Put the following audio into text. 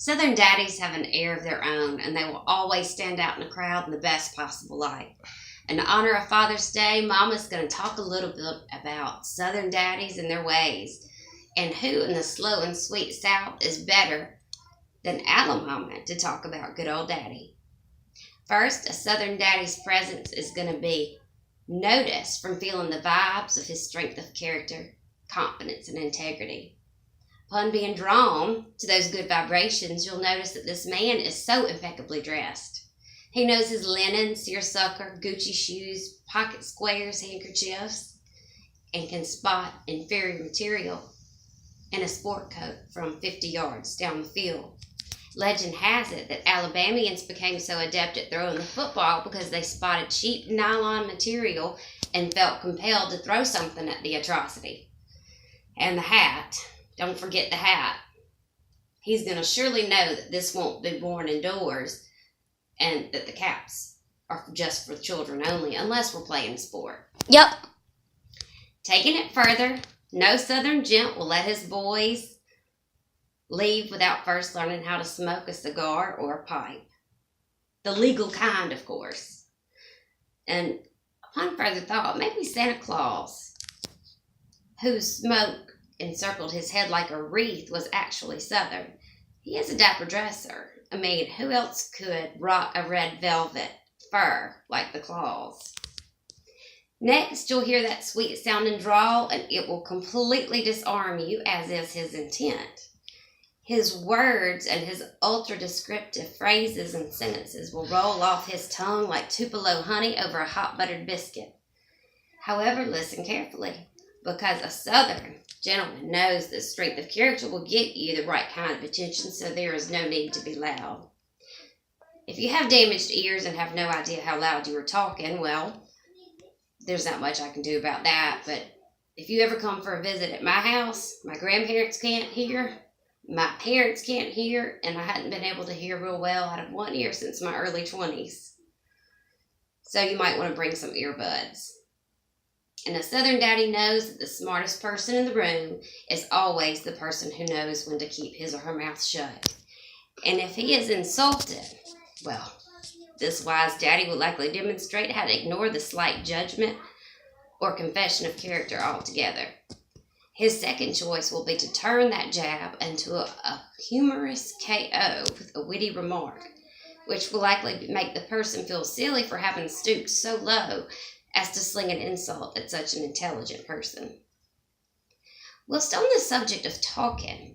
Southern daddies have an air of their own, and they will always stand out in a crowd in the best possible light. In honor of Father's Day, Mama's going to talk a little bit about Southern daddies and their ways, and who in the slow and sweet South is better than Alabama to talk about good old Daddy. First, a Southern daddy's presence is going to be noticed from feeling the vibes of his strength of character, confidence, and integrity. Upon being drawn to those good vibrations, you'll notice that this man is so impeccably dressed. He knows his linen, seersucker, Gucci shoes, pocket squares, handkerchiefs, and can spot inferior material in a sport coat from 50 yards down the field. Legend has it that Alabamians became so adept at throwing the football because they spotted cheap nylon material and felt compelled to throw something at the atrocity. And the hat. Don't forget the hat. He's going to surely know that this won't be worn indoors and that the caps are just for children only, unless we're playing sport. Yep. Taking it further, no Southern gent will let his boys leave without first learning how to smoke a cigar or a pipe. The legal kind, of course. And upon further thought, maybe Santa Claus, whose smoke encircled his head like a wreath, was actually Southern. He is a dapper dresser. I mean, who else could rock a red velvet fur like the Claus? Next, you'll hear that sweet-sounding drawl, and it will completely disarm you, as is his intent. His words and his ultra-descriptive phrases and sentences will roll off his tongue like Tupelo honey over a hot buttered biscuit. However, listen carefully, because a Southern gentleman knows that strength of character will get you the right kind of attention, so there is no need to be loud. If you have damaged ears and have no idea how loud you are talking, well, there's not much I can do about that. But if you ever come for a visit at my house, my grandparents can't hear, my parents can't hear, and I hadn't been able to hear real well out of one ear since my early 20s. So you might want to bring some earbuds. And a Southern daddy knows that the smartest person in the room is always the person who knows when to keep his or her mouth shut. And if he is insulted, well, this wise daddy will likely demonstrate how to ignore the slight judgment or confession of character altogether. His second choice will be to turn that jab into a humorous KO with a witty remark, which will likely make the person feel silly for having stooped so low as to sling an insult at such an intelligent person. Whilst on the subject of talking,